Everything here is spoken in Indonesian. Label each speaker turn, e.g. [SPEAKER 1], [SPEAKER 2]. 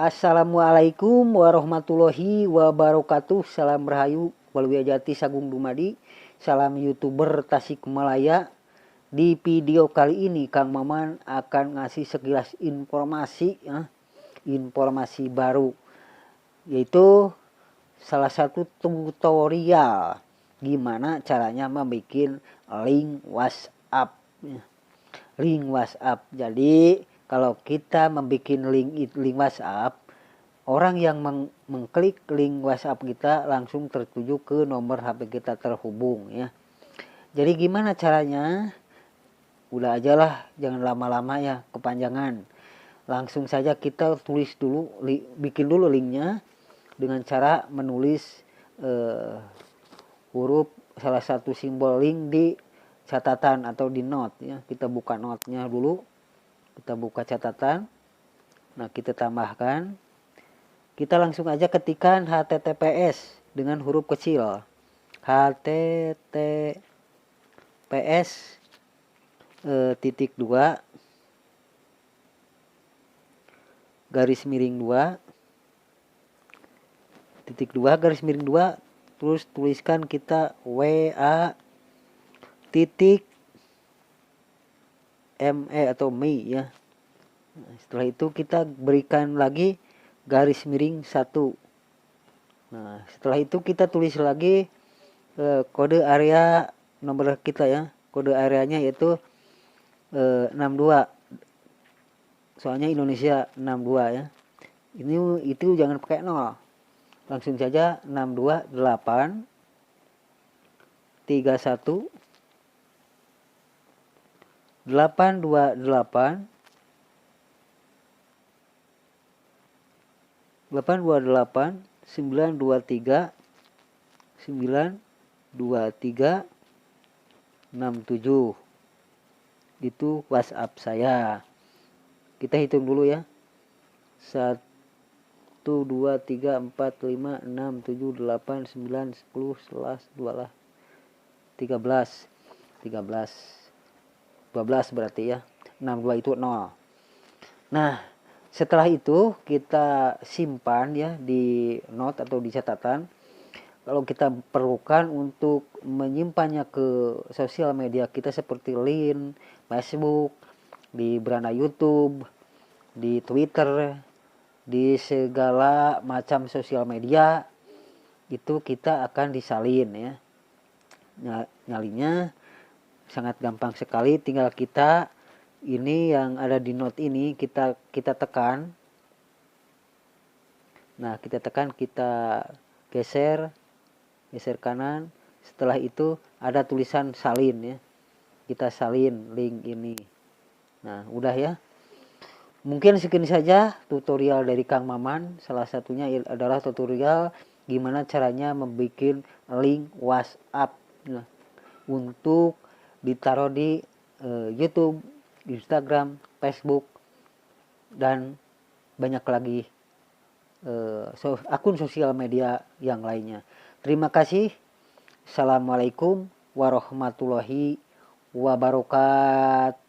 [SPEAKER 1] Assalamualaikum warahmatullahi wabarakatuh. Salam Rahayu Waluya Sagung Dumadi. Salam YouTuber Tasikmalaya. Di video kali ini Kang Maman akan ngasih sekilas informasi informasi baru, yaitu salah satu tutorial gimana caranya membuat link WhatsApp. Link WhatsApp. Jadi kalau kita membuat link WhatsApp, orang yang mengklik link WhatsApp kita langsung tertuju ke nomor HP kita terhubung ya. Jadi gimana caranya? Udah aja lah, jangan lama-lama ya, kepanjangan. Langsung saja kita tulis dulu, bikin dulu linknya dengan cara menulis huruf salah satu simbol link di catatan atau di note ya. Kita buka note-nya dulu, kita buka catatan. Nah, kita tambahkan, kita langsung aja ketikkan HTTPS dengan huruf kecil. HTTPS titik 2 garis miring 2 titik 2 garis miring 2, terus tuliskan kita WA titik ME atau ME ya. Nah, setelah itu kita berikan lagi garis miring 1. Nah, setelah itu kita tulis lagi kode area nomor kita ya. Kode areanya yaitu 62. Soalnya Indonesia 62 ya. Itu jangan pakai 0. Langsung saja 628 31 828 923 67. Itu WhatsApp saya. Kita hitung dulu ya. 1 2 3 4 5 6 7 8 9 10 11 12 13 12 berarti ya. 62 itu 0. Nah, setelah itu kita simpan ya di note atau di catatan. Kalau kita perlukan untuk menyimpannya ke sosial media kita seperti LinkedIn, Facebook, di beranda YouTube, di Twitter, di segala macam sosial media, itu kita akan disalin ya. Nyalinya sangat gampang sekali, tinggal kita ini yang ada di note ini kita tekan. Nah, kita tekan, kita geser kanan. Setelah itu ada tulisan salin ya. Kita salin link ini. Nah, udah ya. Mungkin segini saja tutorial dari Kang Maman. Salah satunya adalah tutorial gimana caranya membuat link WhatsApp untuk ditaruh di YouTube, Instagram, Facebook, dan banyak lagi akun sosial media yang lainnya. Terima kasih. Assalamualaikum warahmatullahi wabarakatuh.